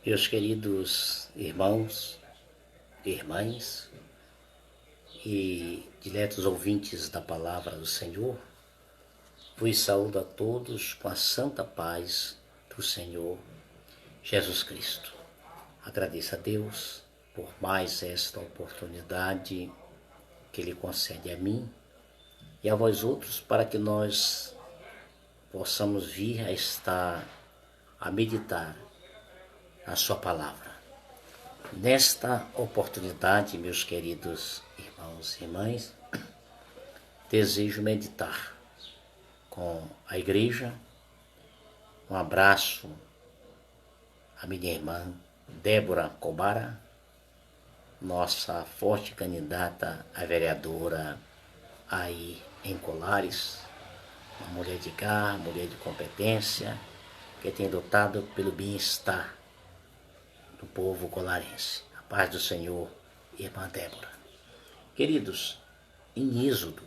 Meus queridos irmãos e irmãs e diletos ouvintes da palavra do Senhor, vos saúdo a todos com a santa paz do Senhor Jesus Cristo. Agradeço a Deus por mais esta oportunidade que Ele concede a mim e a vós outros para que nós possamos vir a estar a meditar a sua palavra. Nesta oportunidade, meus queridos irmãos e irmãs, desejo meditar com a igreja. Um abraço à minha irmã Débora Cobara, nossa forte candidata a vereadora aí em Colares, uma mulher de garra, mulher de competência, que tem lutado pelo bem-estar do povo colarense. A paz do Senhor, irmã Débora. Queridos, em Êxodo,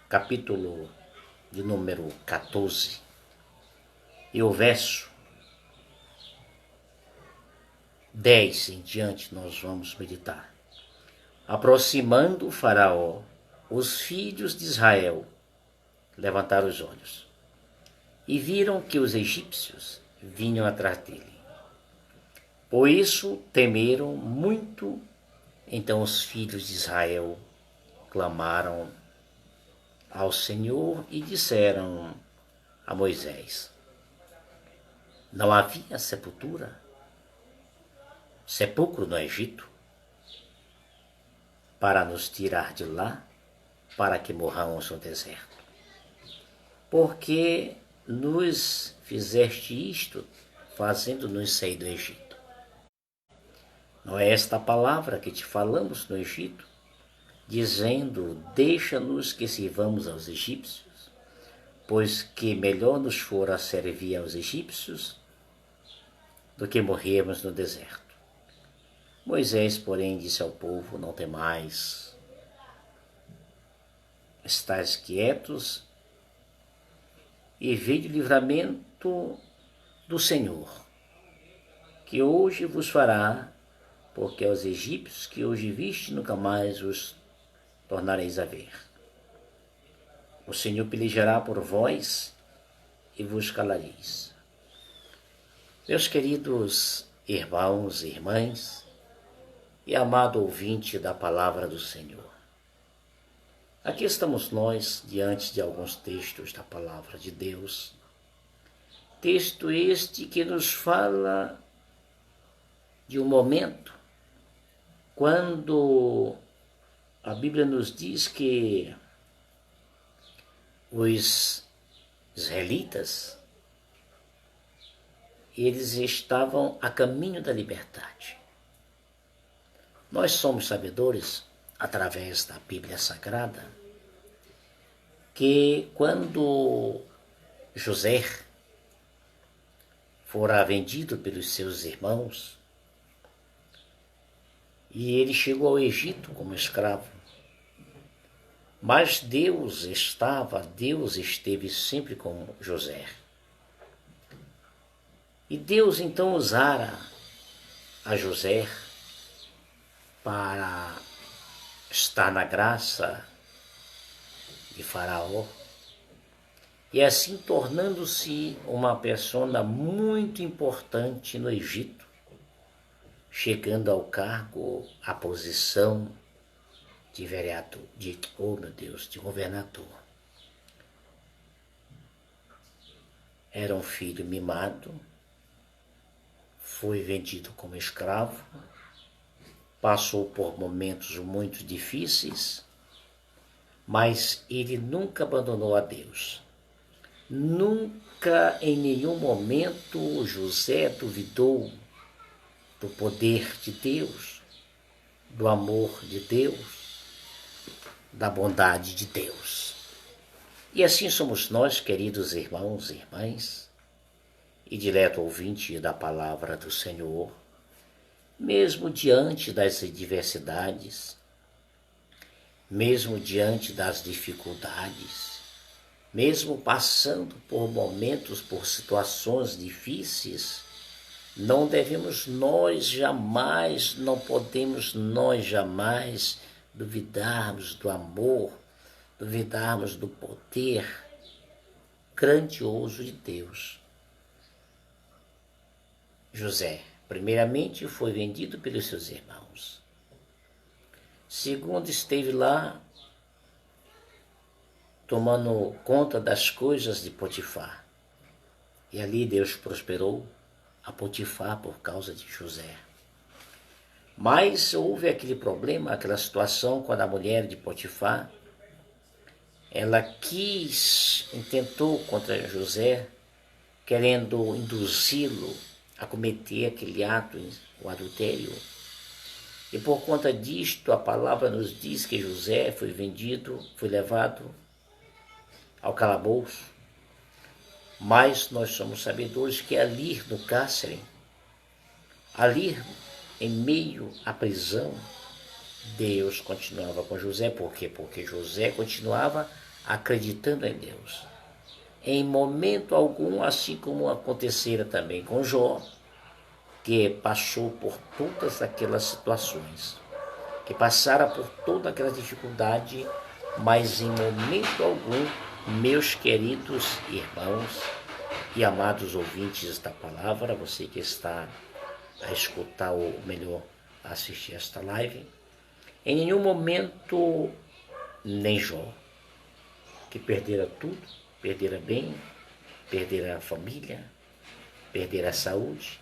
capítulo de número 14, e o verso 10 em diante, nós vamos meditar. Aproximando o faraó, os filhos de Israel levantaram os olhos e viram que os egípcios vinham atrás dele. Por isso temeram muito. Então os filhos de Israel clamaram ao Senhor e disseram a Moisés: não havia sepulcro no Egito, para nos tirar de lá, para que morramos no deserto? Porque nos fizeste isto, fazendo-nos sair do Egito? Não é esta palavra que te falamos no Egito, dizendo: deixa-nos que sirvamos aos egípcios, pois que melhor nos fora servir aos egípcios do que morrermos no deserto. Moisés, porém, disse ao povo: não temais, estais quietos e vede o livramento do Senhor, que hoje vos fará, porque aos egípcios que hoje viste nunca mais os tornareis a ver. O Senhor pelejará por vós e vos calareis. Meus queridos irmãos e irmãs e amado ouvinte da palavra do Senhor, aqui estamos nós diante de alguns textos da palavra de Deus, texto este que nos fala de um momento quando a Bíblia nos diz que os israelitas, eles estavam a caminho da liberdade. Nós somos sabedores, através da Bíblia Sagrada, que quando José fora vendido pelos seus irmãos, e ele chegou ao Egito como escravo, mas Deus esteve sempre com José. E Deus então usara a José para estar na graça de Faraó, e assim tornando-se uma pessoa muito importante no Egito, chegando ao cargo, à posição de vereador, de governador. Era um filho mimado, foi vendido como escravo, passou por momentos muito difíceis, mas ele nunca abandonou a Deus. Nunca, em nenhum momento, José duvidou do poder de Deus, do amor de Deus, da bondade de Deus. E assim somos nós, queridos irmãos e irmãs, e dileto ouvinte da palavra do Senhor, mesmo diante das adversidades, mesmo diante das dificuldades, mesmo passando por momentos, por situações difíceis, Não devemos nós jamais, não podemos nós jamais duvidarmos do amor, duvidarmos do poder grandioso de Deus. José, primeiramente, foi vendido pelos seus irmãos. Segundo, esteve lá tomando conta das coisas de Potifar. E ali Deus prosperou a Potifar por causa de José. Mas houve aquele problema, aquela situação, quando a mulher de Potifar, ela intentou contra José, querendo induzi-lo a cometer aquele ato, o adultério. E por conta disto, a palavra nos diz que José foi vendido, foi levado ao calabouço. Mas nós somos sabedores que ali no cárcere, ali em meio à prisão, Deus continuava com José. Por quê? Porque José continuava acreditando em Deus. Em momento algum, assim como acontecera também com Jó, que passou por todas aquelas situações, que passara por toda aquela dificuldade, mas em momento algum, meus queridos irmãos e amados ouvintes da palavra, você que está a escutar ou melhor, a assistir esta live, em nenhum momento, nem Jó, que perdera tudo, perdera bem, perdera a família, perdera a saúde,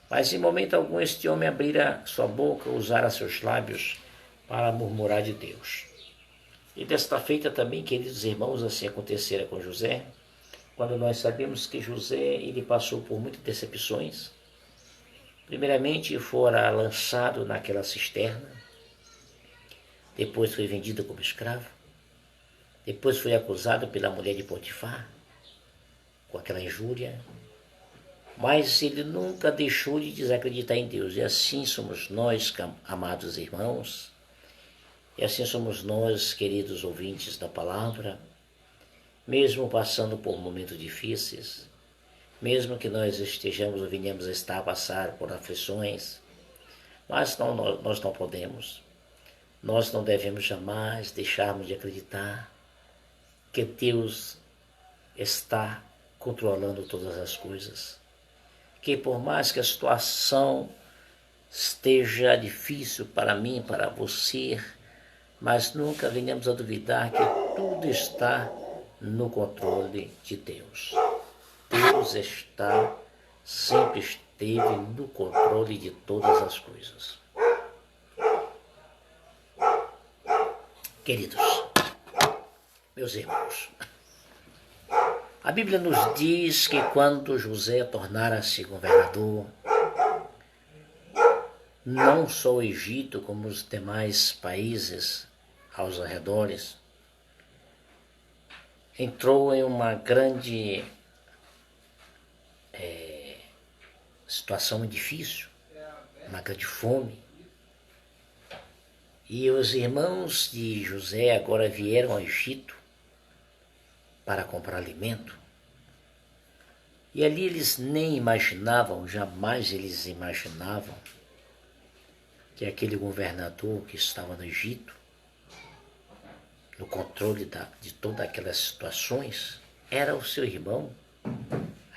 mas em momento algum este homem abrira sua boca, usara seus lábios para murmurar de Deus. E desta feita também, queridos irmãos, assim acontecera com José, quando nós sabemos que José ele passou por muitas decepções. Primeiramente fora lançado naquela cisterna, depois foi vendido como escravo, depois foi acusado pela mulher de Potifar, com aquela injúria, mas ele nunca deixou de desacreditar em Deus. E assim somos nós, amados irmãos, e assim somos nós, queridos ouvintes da palavra, mesmo passando por momentos difíceis, mesmo que nós estejamos ou venhamos a estar a passar por aflições, mas nós não podemos, nós não devemos jamais deixarmos de acreditar que Deus está controlando todas as coisas, que por mais que a situação esteja difícil para mim, para você, mas nunca venhamos a duvidar que tudo está no controle de Deus. Deus sempre esteve no controle de todas as coisas. Queridos, meus irmãos, a Bíblia nos diz que quando José tornara-se governador, não só o Egito, como os demais países aos arredores, entrou em uma grande situação difícil, uma grande fome. E os irmãos de José agora vieram ao Egito para comprar alimento. E ali eles nem imaginavam, jamais eles imaginavam, que aquele governador que estava no Egito, no controle de todas aquelas situações, era o seu irmão,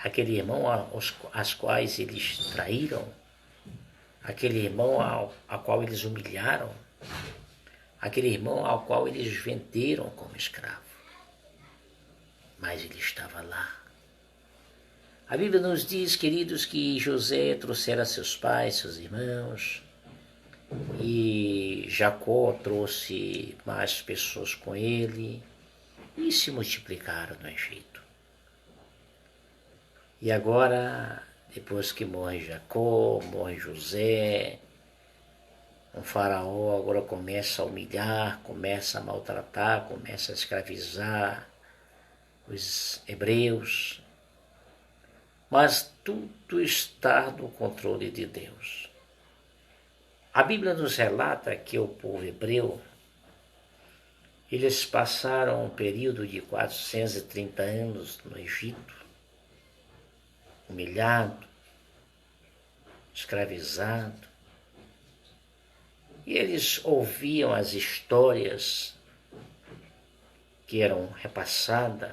aquele irmão aos quais eles traíram, aquele irmão ao qual eles humilharam, aquele irmão ao qual eles venderam como escravo. Mas ele estava lá. A Bíblia nos diz, queridos, que José trouxera seus pais, seus irmãos, e Jacó trouxe mais pessoas com ele, e se multiplicaram no Egito. E agora, depois que morre Jacó, morre José, o faraó agora começa a humilhar, começa a maltratar, começa a escravizar os hebreus, mas tudo está no controle de Deus. A Bíblia nos relata que o povo hebreu, eles passaram um período de 430 anos no Egito, humilhado, escravizado. E eles ouviam as histórias que eram repassadas,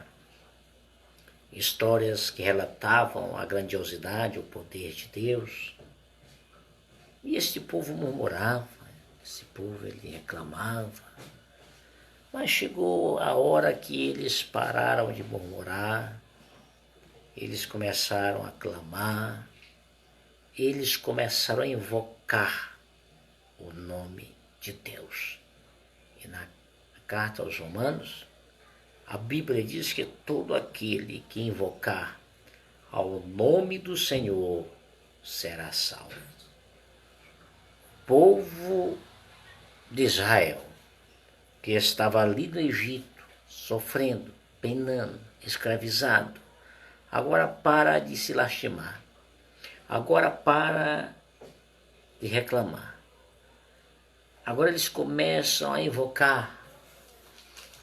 histórias que relatavam a grandiosidade, o poder de Deus. E este povo murmurava, esse povo ele reclamava. Mas chegou a hora que eles pararam de murmurar, eles começaram a clamar, eles começaram a invocar o nome de Deus. E na carta aos Romanos, a Bíblia diz que todo aquele que invocar ao nome do Senhor será salvo. O povo de Israel, que estava ali no Egito, sofrendo, penando, escravizado, agora para de se lastimar, agora para de reclamar. Agora eles começam a invocar,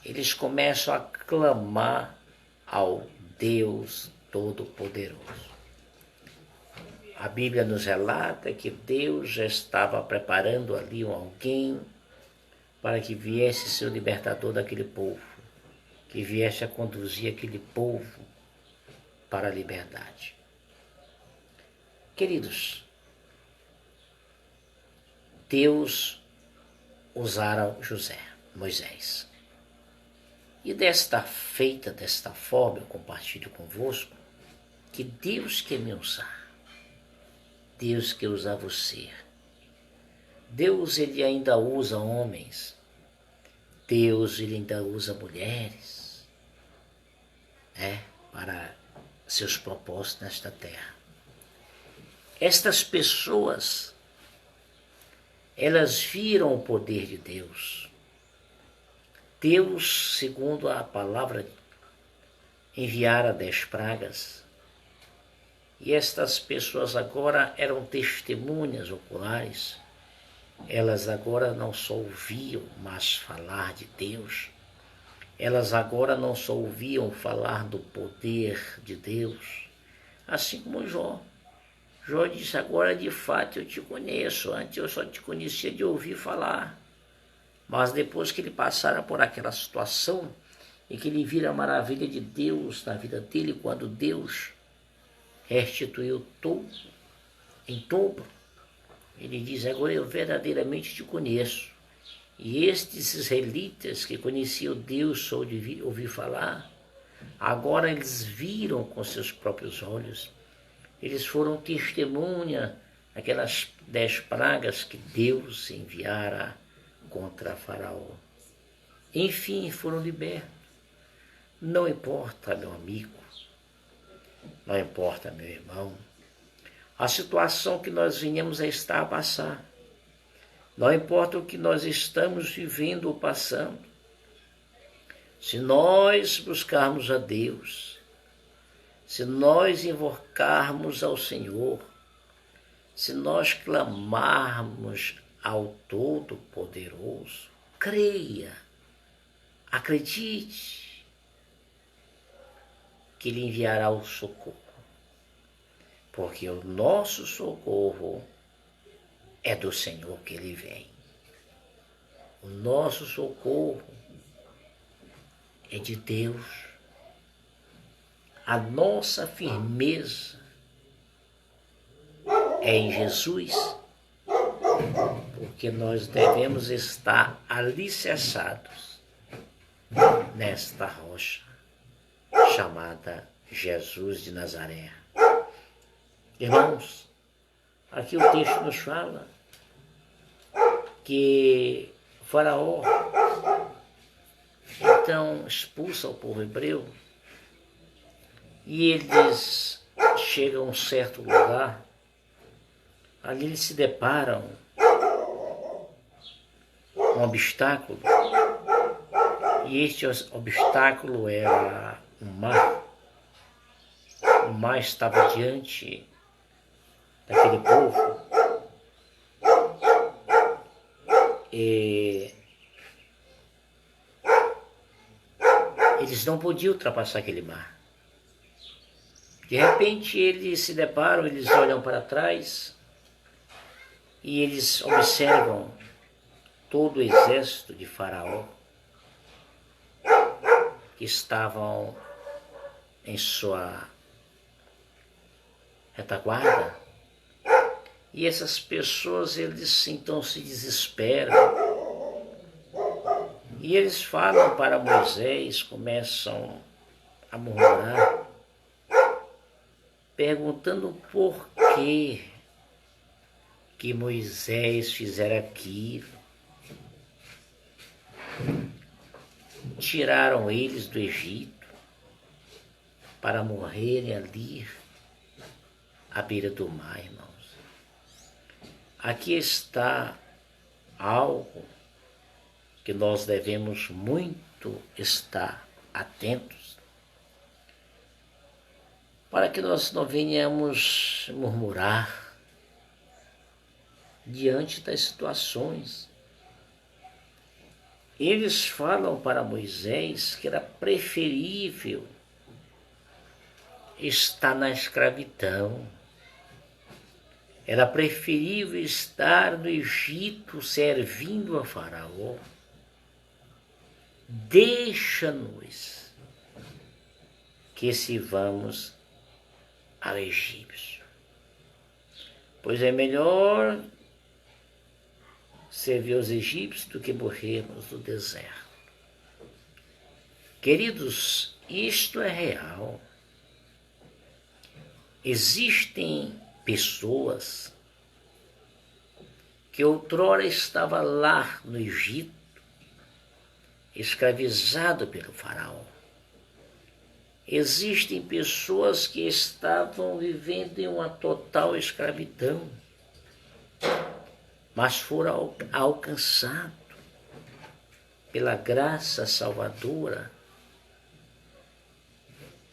eles começam a clamar ao Deus Todo-Poderoso. A Bíblia nos relata que Deus já estava preparando ali alguém para que viesse ser o libertador daquele povo, que viesse a conduzir aquele povo para a liberdade. Queridos, Deus usara José, Moisés. E desta forma, eu compartilho convosco que Deus quer me usar. Deus quer usar você. Deus, ele ainda usa homens. Deus, ele ainda usa mulheres, para seus propósitos nesta terra. Estas pessoas, elas viram o poder de Deus. Deus, segundo a palavra, enviara 10 pragas. E estas pessoas agora eram testemunhas oculares. Elas agora não só ouviam, mas falar de Deus. Elas agora não só ouviam falar do poder de Deus. Assim como Jó. Jó disse, agora de fato eu te conheço. Antes eu só te conhecia de ouvir falar. Mas depois que ele passara por aquela situação e que ele vira a maravilha de Deus na vida dele, quando Deus restituiu tudo em dobro, ele diz, agora eu verdadeiramente te conheço. E estes israelitas que conheciam Deus só de ouvir falar, agora eles viram com seus próprios olhos. Eles foram testemunha daquelas 10 pragas que Deus enviara contra Faraó. Enfim, foram libertos. Não importa, meu amigo, não importa, meu irmão, a situação que nós venhamos a estar a passar. Não importa o que nós estamos vivendo ou passando. Se nós buscarmos a Deus, se nós invocarmos ao Senhor, se nós clamarmos ao Todo-Poderoso, creia, acredite que Ele enviará o socorro. Porque o nosso socorro é do Senhor que Ele vem. O nosso socorro é de Deus. A nossa firmeza é em Jesus, porque nós devemos estar alicerçados nesta rocha chamada Jesus de Nazaré. Irmãos, aqui o texto nos fala que Faraó então expulsa o povo hebreu e eles chegam a um certo lugar, ali eles se deparam com um obstáculo, e este obstáculo era o mar. O mar estava diante daquele povo e eles não podiam ultrapassar aquele mar. De repente eles se deparam, eles olham para trás e eles observam todo o exército de Faraó que estavam em sua retaguarda, e essas pessoas, eles então se desesperam, e eles falam para Moisés, começam a murmurar, perguntando por que Moisés fizera aquilo. Tiraram eles do Egito para morrerem ali à beira do mar, irmãos. Aqui está algo que nós devemos muito estar atentos, para que nós não venhamos murmurar diante das situações. Eles falam para Moisés que era preferível estar na escravidão, era preferível estar no Egito servindo a Faraó. Deixa-nos que sirvamos ao egípcio, pois é melhor servir aos egípcios do que morrermos no deserto. Queridos, isto é real. Existem pessoas que outrora estavam lá no Egito, escravizado pelo faraó. Existem pessoas que estavam vivendo em uma total escravidão, mas foram alcançados pela graça salvadora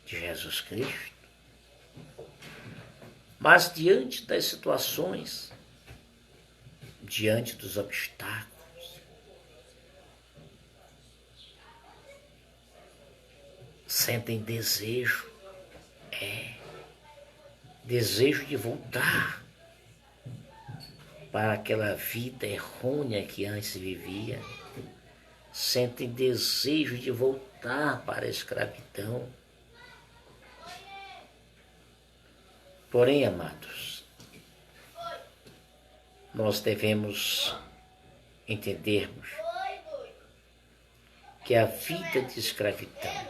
de Jesus Cristo. Mas diante das situações, diante dos obstáculos, sentem desejo de voltar para aquela vida errônea que antes vivia, sentem desejo de voltar para a escravidão. Porém, amados, nós devemos entendermos que a vida de escravidão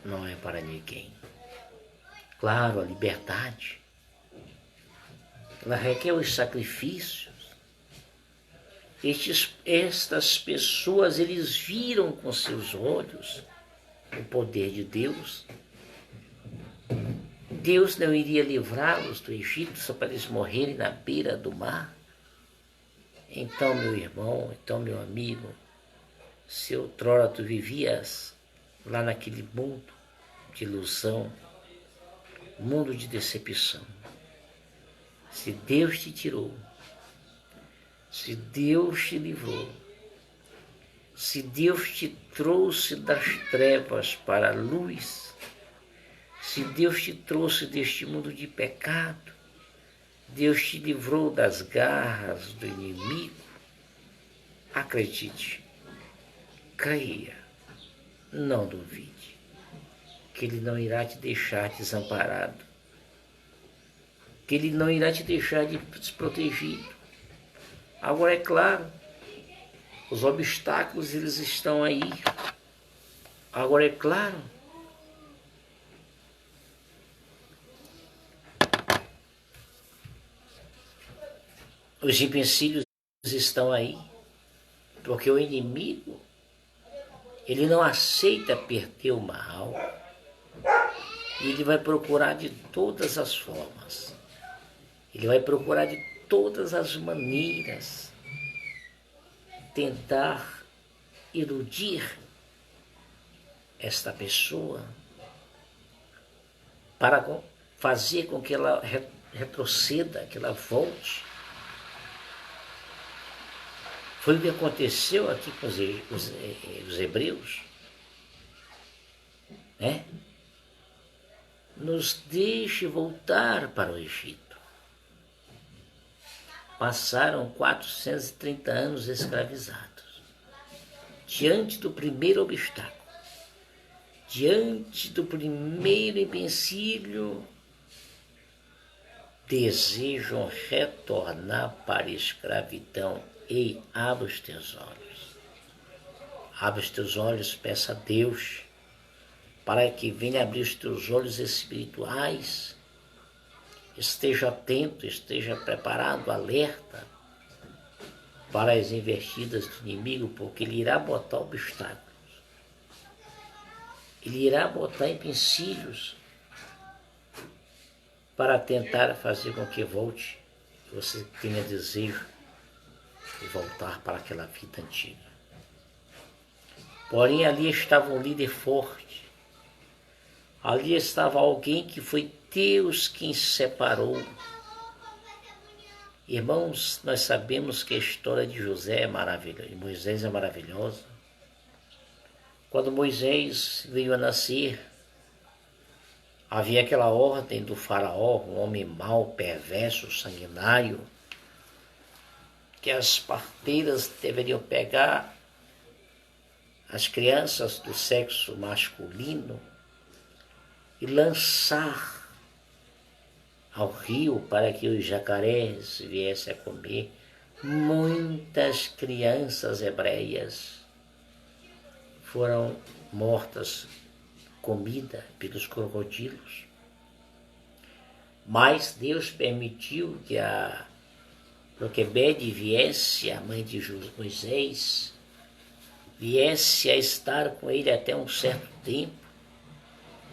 não é para ninguém. Claro, a liberdade, ela requer os sacrifícios. Estas pessoas, eles viram com seus olhos o poder de Deus. Deus não iria livrá-los do Egito só para eles morrerem na beira do mar. Então, meu irmão, então, meu amigo, se outrora tu vivias lá naquele mundo de ilusão, mundo de decepção, se Deus te tirou, se Deus te livrou, se Deus te trouxe das trevas para a luz, se Deus te trouxe deste mundo de pecado, Deus te livrou das garras do inimigo, acredite, creia, não duvide, que Ele não irá te deixar desamparado, que Ele não irá te deixar desprotegido. Agora, é claro, os obstáculos, eles estão aí. Agora, é claro, os empecilhos estão aí, porque o inimigo, ele não aceita perder o mal, e ele vai procurar de todas as formas, ele vai procurar de todas as maneiras tentar iludir esta pessoa para fazer com que ela retroceda, que ela volte. Foi o que aconteceu aqui com os hebreus, né? nos deixe voltar para o Egito. Passaram 430 anos escravizados. Diante do primeiro obstáculo, diante do primeiro empecilho, desejam retornar para a escravidão. Ei, abre os teus olhos. Abre os teus olhos, peça a Deus para que venha abrir os teus olhos espirituais. Esteja atento, esteja preparado, alerta para as investidas do inimigo, porque ele irá botar obstáculos. Ele irá botar empecilhos para tentar fazer com que volte, que você tenha desejo de voltar para aquela vida antiga. Porém, ali estava um líder forte. Ali estava alguém que foi Deus quem separou. Irmãos, nós sabemos que a história de José é maravilhosa, de Moisés é maravilhosa. Quando Moisés veio a nascer, havia aquela ordem do faraó, um homem mau, perverso, sanguinário, que as parteiras deveriam pegar as crianças do sexo masculino e lançar ao rio para que os jacarés viessem a comer. Muitas crianças hebreias foram mortas, comida pelos crocodilos. Mas Deus permitiu que a Joquebede viesse, a mãe de Moisés, viesse a estar com ele até um certo tempo.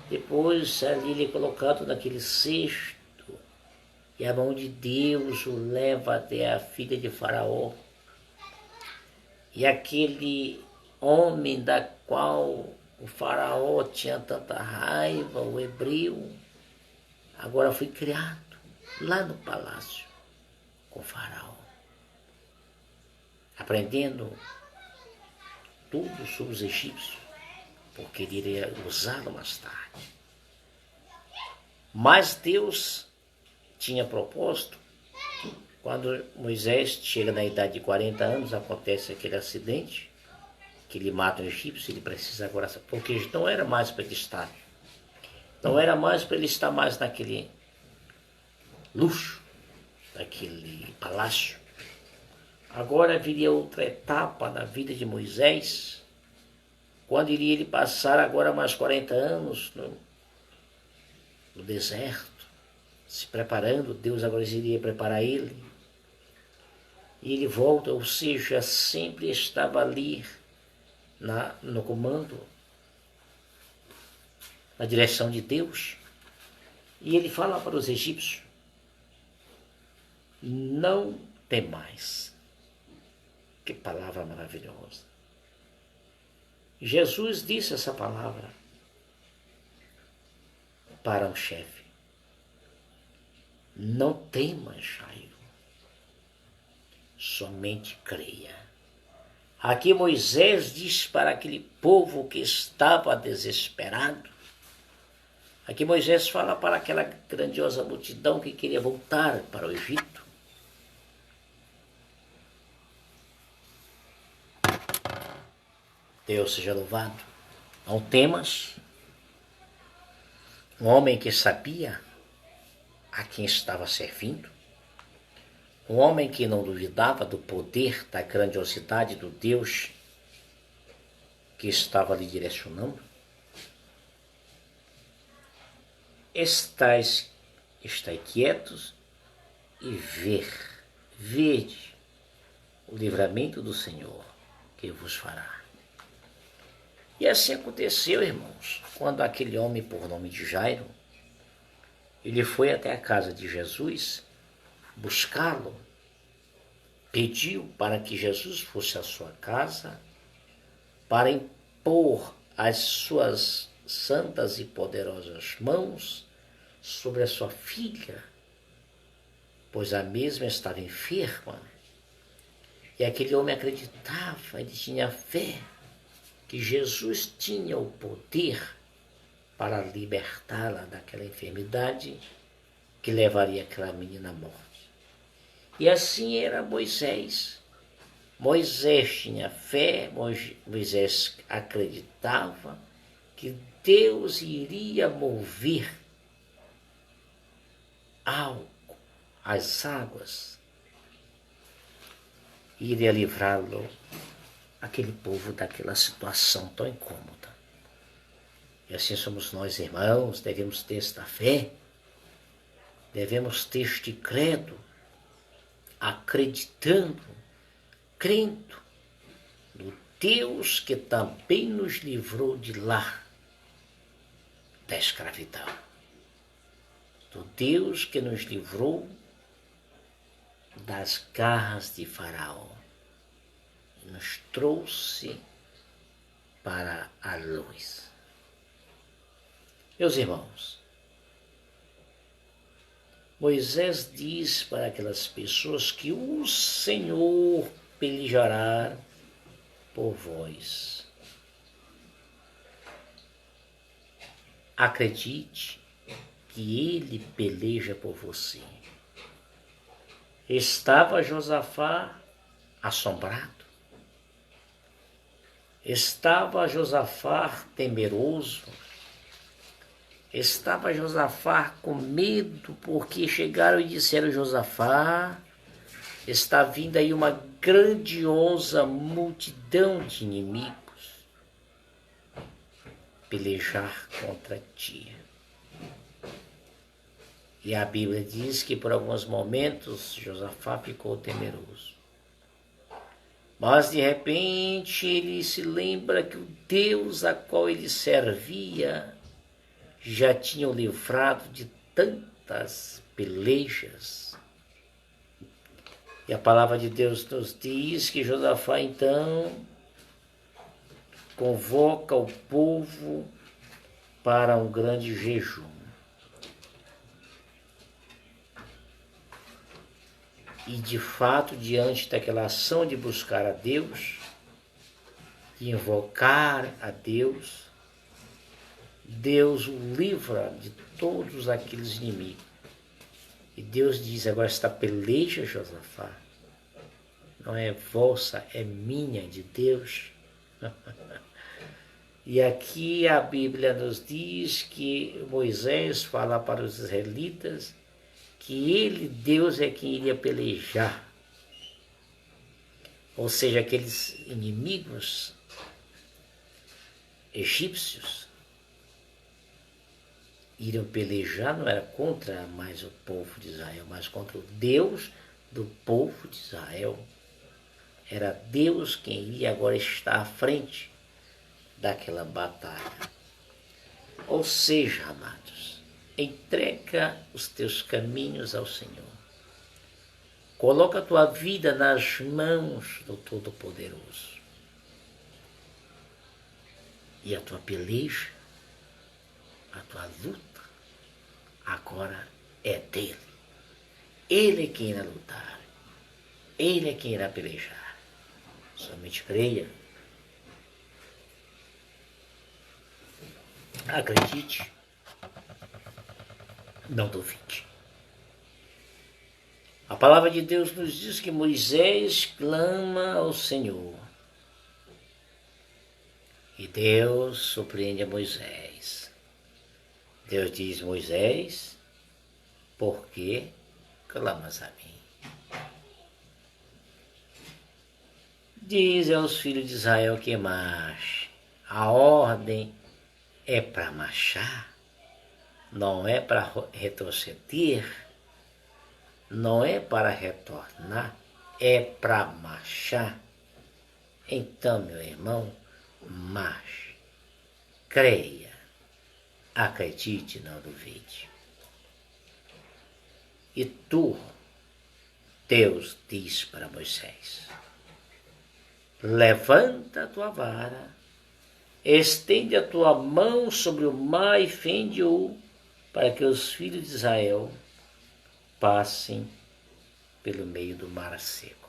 Depois ali ele é colocado naquele cesto e a mão de Deus o leva até a filha de Faraó. E aquele homem da qual o Faraó tinha tanta raiva, o hebreu, agora foi criado lá no palácio com o Faraó, aprendendo tudo sobre os egípcios, porque ele iria usá-lo mais tarde. Mas Deus tinha propósito. Quando Moisés chega na idade de 40 anos, acontece aquele acidente, que ele mata o egípcio. Ele precisa agora, porque não era mais para ele estar, não era mais para ele estar mais naquele luxo, naquele palácio. Agora viria outra etapa na vida de Moisés, quando iria ele passar agora mais 40 anos no deserto, se preparando. Deus agora iria preparar ele. E ele volta, ou seja, sempre estava ali no comando, na direção de Deus. E ele fala para os egípcios: não temais. Que palavra maravilhosa. Jesus disse essa palavra para um chefe: não temas, Jairo, somente creia. Aqui Moisés diz para aquele povo que estava desesperado. Aqui Moisés fala para aquela grandiosa multidão que queria voltar para o Egito: Deus seja louvado. Não temas. Um homem que sabia a quem estava servindo, um homem que não duvidava do poder, da grandiosidade do Deus que estava lhe direcionando. Estais quietos e vede o livramento do Senhor que vos fará. E assim aconteceu, irmãos, quando aquele homem por nome de Jairo, ele foi até a casa de Jesus buscá-lo, pediu para que Jesus fosse à sua casa para impor as suas santas e poderosas mãos sobre a sua filha, pois a mesma estava enferma. E aquele homem acreditava, ele tinha fé que Jesus tinha o poder para libertá-la daquela enfermidade que levaria aquela menina à morte. E assim era Moisés. Moisés tinha fé, Moisés acreditava que Deus iria mover algo, as águas, e iria livrá-lo, aquele povo, daquela situação tão incômoda. E assim somos nós, irmãos, devemos ter esta fé, devemos ter este credo, acreditando, crendo no Deus que também nos livrou de lá, da escravidão. Do Deus que nos livrou das garras de Faraó e nos trouxe para a luz. Meus irmãos, Moisés diz para aquelas pessoas que o Senhor pelejará por vós. Acredite que ele peleja por você. Estava Josafá assombrado. Estava Josafá temeroso. Estava Josafá com medo, porque chegaram e disseram: Josafá, está vindo aí uma grandiosa multidão de inimigos pelejar contra ti. E a Bíblia diz que por alguns momentos Josafá ficou temeroso. Mas de repente ele se lembra que o Deus a qual ele servia já tinha o livrado de tantas pelejas. E a palavra de Deus nos diz que Josafá então convoca o povo para um grande jejum. E de fato, diante daquela ação de buscar a Deus, de invocar a Deus, Deus o livra de todos aqueles inimigos. E Deus diz: agora esta peleja, Josafá, não é vossa, é minha, de Deus. E aqui a Bíblia nos diz que Moisés fala para os israelitas que ele, Deus, é quem iria pelejar. Ou seja, aqueles inimigos egípcios iriam pelejar, não era contra mais o povo de Israel, mas contra o Deus do povo de Israel. Era Deus quem iria agora estar à frente daquela batalha. Ou seja, amados, entrega os teus caminhos ao Senhor. Coloca a tua vida nas mãos do Todo-Poderoso. E a tua peleja, a tua luta, agora é dele. Ele é quem irá lutar. Ele é quem irá pelejar. Somente creia. Acredite. Não duvide. A palavra de Deus nos diz que Moisés clama ao Senhor. E Deus surpreende a Moisés. Deus diz: Moisés, por que clamas a mim? Diz aos filhos de Israel que marche. A ordem é para marchar. Não é para retroceder, não é para retornar, é para marchar. Então, meu irmão, marche, creia, acredite, não duvide. E tu, Deus diz para Moisés: levanta a tua vara, estende a tua mão sobre o mar e fende-o, para que os filhos de Israel passem pelo meio do mar seco.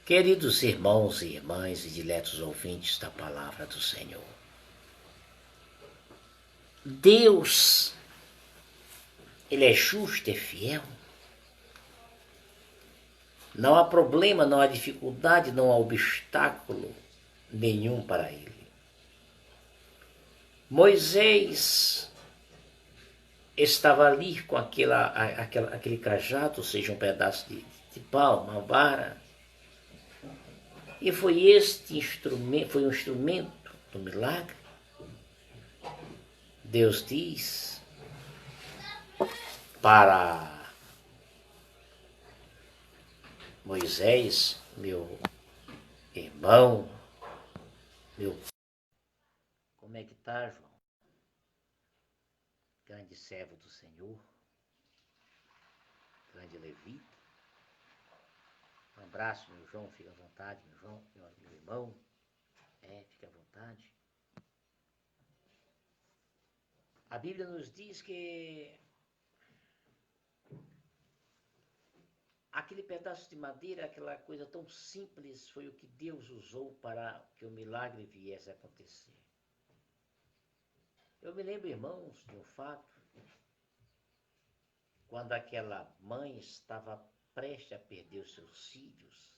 Queridos irmãos e irmãs e diletos ouvintes da palavra do Senhor, Deus, Ele é justo, é fiel. Não há problema, não há dificuldade, não há obstáculo nenhum para Ele. Moisés estava ali com aquele cajado, ou seja, um pedaço de pau, uma vara. E foi este instrumento, foi um instrumento do milagre. Deus diz para Moisés, meu irmão, meu... Como é que tá, João? Grande servo do Senhor, grande levita. Um abraço, meu João, fica à vontade, meu João, meu irmão. Fica à vontade. A Bíblia nos diz que aquele pedaço de madeira, aquela coisa tão simples, foi o que Deus usou para que o milagre viesse a acontecer. Eu me lembro, irmãos, de um fato, quando aquela mãe estava prestes a perder os seus filhos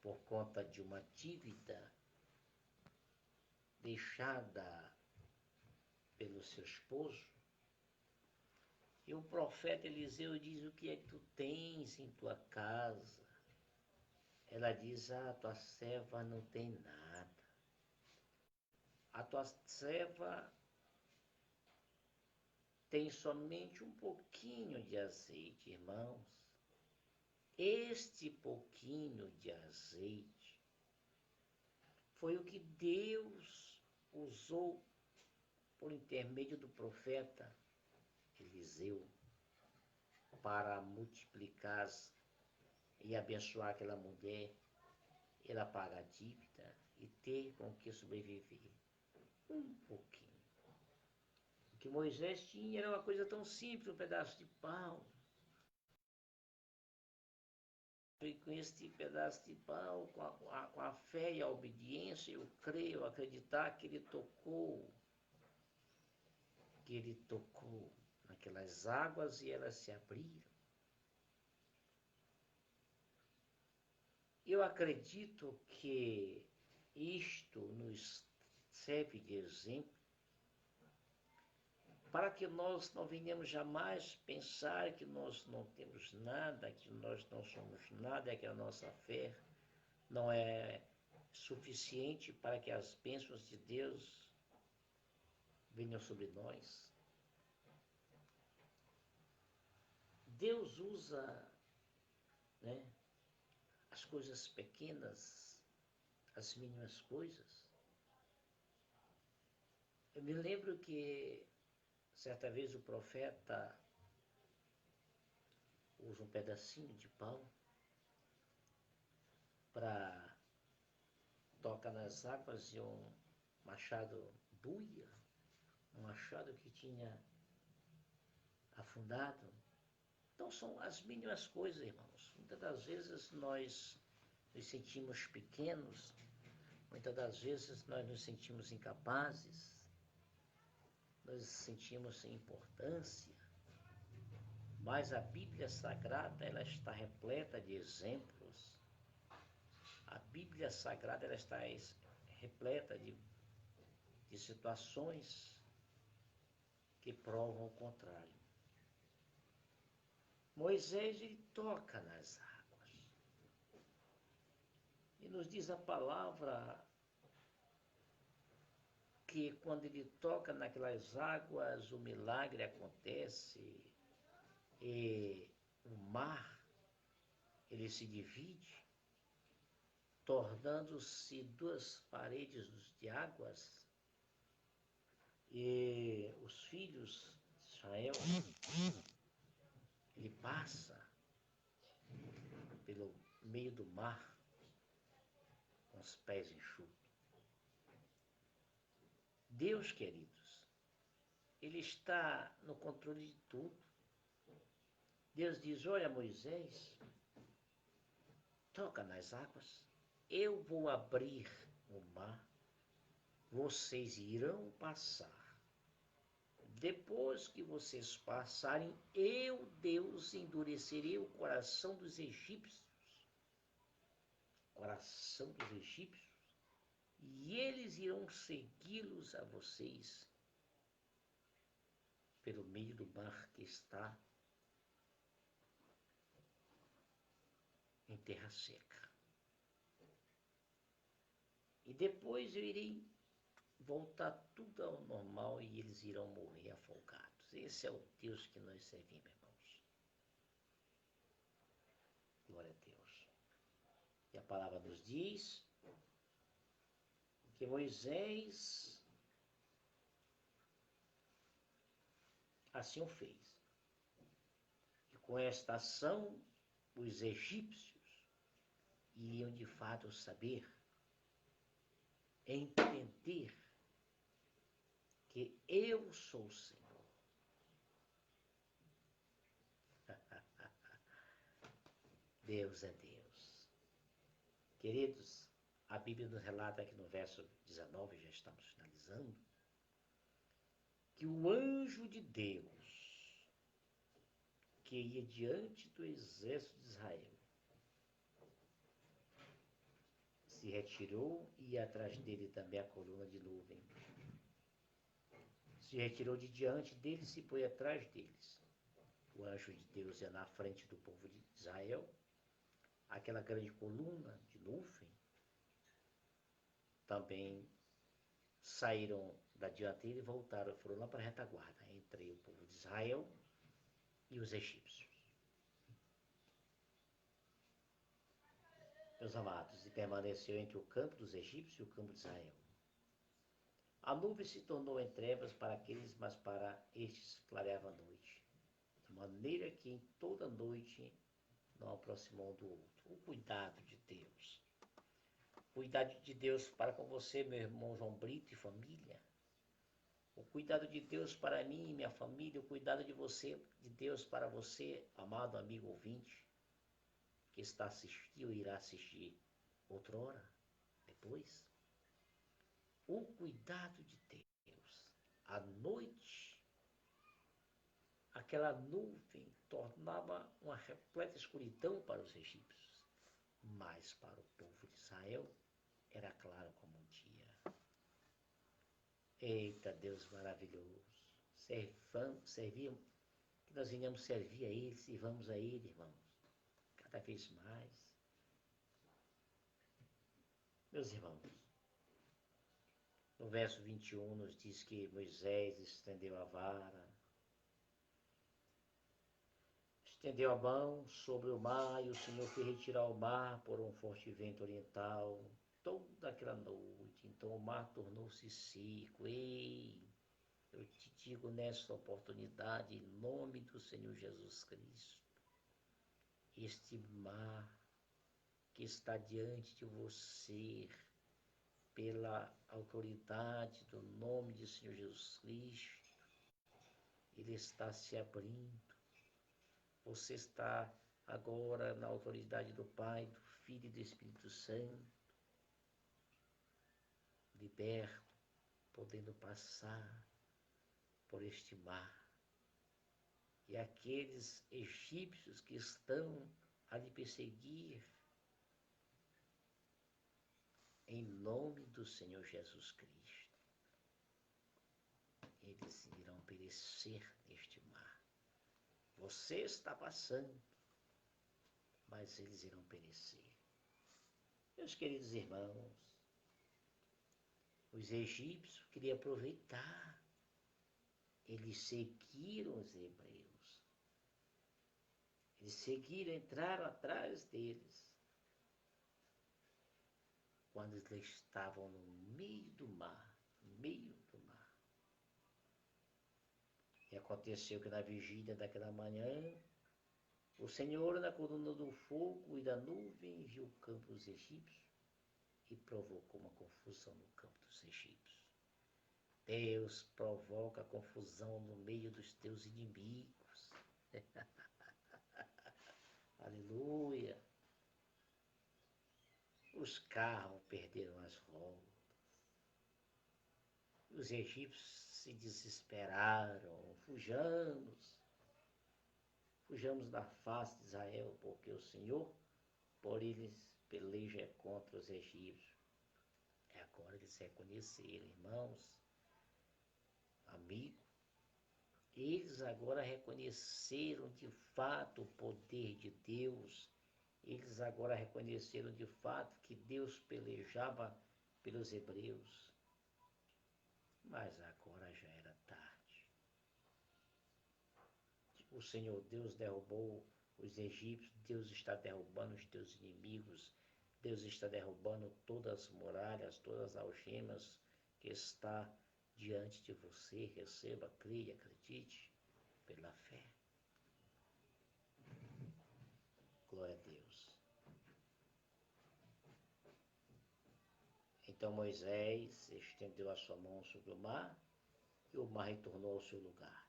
por conta de uma dívida deixada pelo seu esposo. E o profeta Eliseu diz: o que é que tu tens em tua casa? Ela diz: tua serva não tem nada. A tua serva tem somente um pouquinho de azeite, irmãos. Este pouquinho de azeite foi o que Deus usou por intermédio do profeta Eliseu para multiplicar e abençoar aquela mulher, ela pagar a dívida e ter com que sobreviver. Um pouquinho. O que Moisés tinha era uma coisa tão simples, um pedaço de pau. E com este pedaço de pau, com a fé e a obediência, eu creio, acreditar que ele tocou naquelas águas e elas se abriram. Eu acredito que isto nos serve de exemplo para que nós não venhamos jamais pensar que nós não temos nada, que nós não somos nada, que a nossa fé não é suficiente para que as bênçãos de Deus venham sobre nós. Deus usa, as coisas pequenas, as mínimas coisas. Eu me lembro que certa vez o profeta usa um pedacinho de pau para tocar nas águas e um machado buia, um machado que tinha afundado. Então são as mínimas coisas, irmãos. Muitas das vezes nós nos sentimos pequenos, muitas das vezes nós nos sentimos incapazes, nós nos sentimos sem importância, mas a Bíblia Sagrada, ela está repleta de exemplos. A Bíblia Sagrada, ela está repleta de situações que provam o contrário. Moisés, ele toca nas águas. E nos diz a palavra que quando ele toca naquelas águas, o milagre acontece e o mar, ele se divide, tornando-se duas paredes de águas, e os filhos de Israel, ele passa pelo meio do mar com os pés enxutos. Deus, queridos, ele está no controle de tudo. Deus diz: olha, Moisés, toca nas águas, eu vou abrir o mar, vocês irão passar. Depois que vocês passarem, eu, Deus, endurecerei o coração dos egípcios, e eles irão segui-los a vocês pelo meio do mar que está em terra seca. E depois eu irei voltar tudo ao normal e eles irão morrer afogados. Esse é o Deus que nós servimos, irmãos. Glória a Deus. E a palavra nos diz que Moisés assim o fez. E com esta ação, os egípcios iriam de fato saber, entender que eu sou o Senhor. Deus é Deus. Queridos, a Bíblia nos relata aqui no verso 19, já estamos finalizando, que o anjo de Deus, que ia diante do exército de Israel, se retirou e ia atrás dele também a coluna de nuvem. Se retirou de diante deles e foi atrás deles. O anjo de Deus ia na frente do povo de Israel, aquela grande coluna de nuvem, também saíram da dianteira e voltaram, foram lá para a retaguarda, entre o povo de Israel e os egípcios. Meus amados, e permaneceu entre o campo dos egípcios e o campo de Israel. A nuvem se tornou em trevas para aqueles, mas para estes clareava a noite, de maneira que em toda noite não aproximou um do outro. O cuidado de Deus. O cuidado de Deus para com você, meu irmão João Brito e família. O cuidado de Deus para mim e minha família. O cuidado de Deus para você, amado amigo ouvinte, que está assistindo ou irá assistir outrora, depois. O cuidado de Deus. À noite, aquela nuvem tornava uma repleta escuridão para os egípcios, mas para o povo de Israel era claro como um dia. Eita, Deus maravilhoso! Serviam, que nós venhamos servir a Ele, sirvamos a Ele, irmãos, cada vez mais. Meus irmãos, no verso 21 nos diz que Moisés estendeu a vara, estendeu a mão sobre o mar, e o Senhor fez retirar o mar por um forte vento oriental toda aquela noite. Então o mar tornou-se seco. Ei, eu te digo nesta oportunidade, em nome do Senhor Jesus Cristo, este mar que está diante de você, pela autoridade do nome do Senhor Jesus Cristo, ele está se abrindo. Você está agora na autoridade do Pai, do Filho e do Espírito Santo, liberto, podendo passar por este mar. E aqueles egípcios que estão a lhe perseguir, em nome do Senhor Jesus Cristo, eles irão perecer neste mar. Você está passando, mas eles irão perecer. Meus queridos irmãos, os egípcios queriam aproveitar, eles seguiram os hebreus, eles seguiram, entraram atrás deles, quando eles estavam no meio do mar, E aconteceu que na vigília daquela manhã, o Senhor, na coluna do fogo e da nuvem, viu o campo dos egípcios e provocou uma confusão no campo dos egípcios. Deus provoca confusão no meio dos teus inimigos. Aleluia. Os carros perderam as rodas. os egípcios se desesperaram, fujamos da face de Israel, porque o Senhor, por eles, peleja contra os egípcios. É agora que eles reconheceram, irmãos, amigos, eles agora reconheceram de fato o poder de Deus. Eles agora reconheceram de fato que Deus pelejava pelos hebreus. Mas agora já era tarde. O Senhor Deus derrubou os egípcios, Deus está derrubando os teus inimigos, Deus está derrubando todas as muralhas, todas as algemas que está diante de você. Receba, creia, acredite pela fé. Glória a Deus. Então Moisés estendeu a sua mão sobre o mar e o mar retornou ao seu lugar.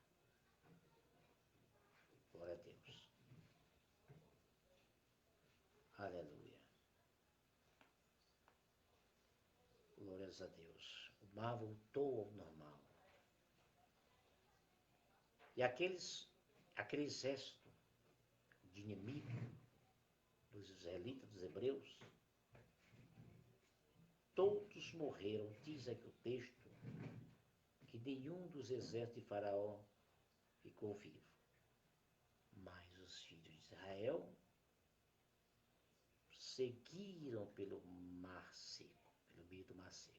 Glória a Deus. Aleluia. Glórias a Deus. O mar voltou ao normal. E aquele exército de inimigo dos israelitas, dos hebreus, todos morreram. Diz aqui o texto que nenhum dos exércitos de Faraó ficou vivo. Mas os filhos de Israel seguiram pelo mar seco, pelo meio do mar seco.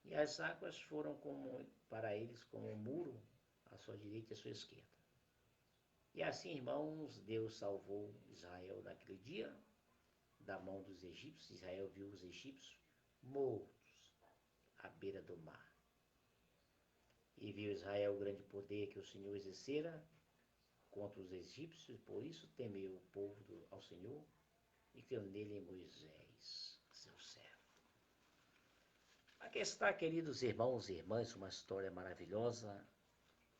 E as águas foram para eles como um muro à sua direita e à sua esquerda. E assim, irmãos, Deus salvou Israel naquele dia da mão dos egípcios. Israel viu os egípcios mortos à beira do mar. E viu Israel o grande poder que o Senhor exercera contra os egípcios, por isso temeu o povo ao Senhor e creu nele em Moisés, seu servo. Aqui está, queridos irmãos e irmãs, uma história maravilhosa,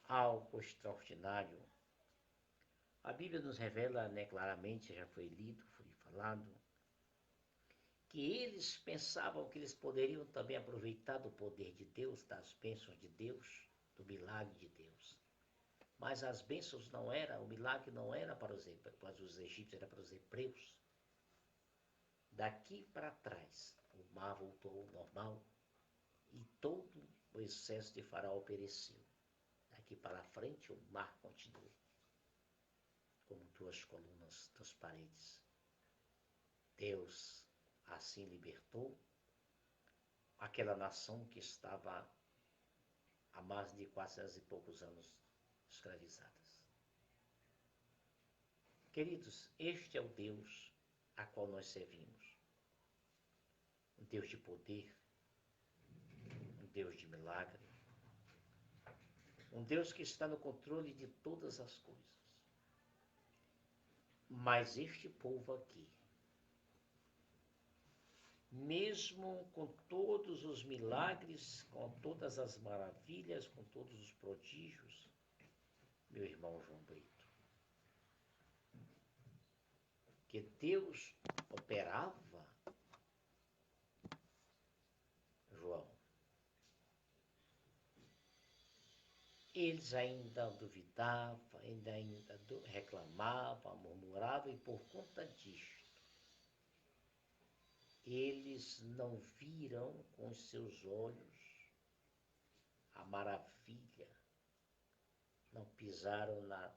algo extraordinário. A Bíblia nos revela, claramente, já foi lido, foi falado, que eles pensavam que eles poderiam também aproveitar do poder de Deus, das bênçãos de Deus, do milagre de Deus. Mas as bênçãos não eram, o milagre não era para os egípcios, era para os hebreus. Daqui para trás, o mar voltou ao normal e todo o excesso de Faraó pereceu. Daqui para frente, o mar continuou, como duas colunas das paredes. Deus assim libertou aquela nação que estava há mais de 400 e poucos anos escravizadas. Queridos, este é o Deus a qual nós servimos. Um Deus de poder, um Deus de milagre, um Deus que está no controle de todas as coisas. Mas este povo aqui, mesmo com todos os milagres, com todas as maravilhas, com todos os prodígios, meu irmão João Brito, que Deus operava, João, eles ainda duvidavam, ainda reclamavam, murmuravam, e por conta disto, eles não viram com os seus olhos a maravilha, não pisaram na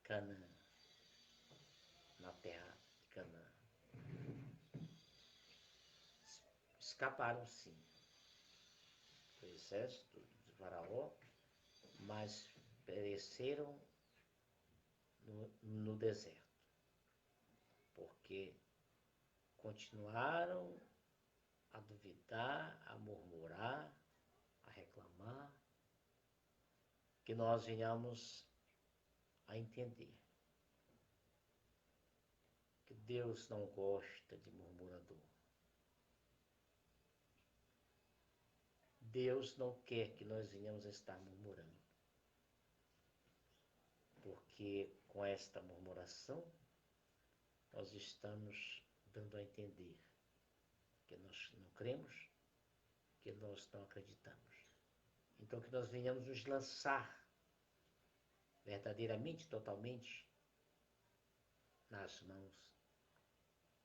Canaã, na terra de Canaã. Escaparam sim do exército de Faraó, mas pereceram no deserto, porque continuaram a duvidar, a murmurar, a reclamar, que nós venhamos a entender que Deus não gosta de murmurador. Deus não quer que nós venhamos a estar murmurando, porque com esta murmuração nós estamos dando a entender que nós não cremos, que nós não acreditamos. Então que nós venhamos nos lançar verdadeiramente, totalmente, nas mãos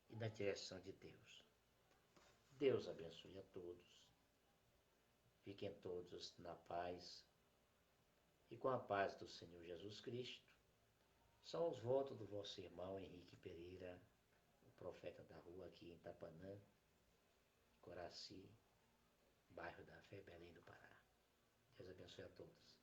e na direção de Deus. Deus abençoe a todos. Fiquem todos na paz e com a paz do Senhor Jesus Cristo. São os votos do vosso irmão Henrique Pereira, o profeta da rua aqui em Tapanã, Coraci, bairro da Fé, Belém do Pará. Deus abençoe a todos.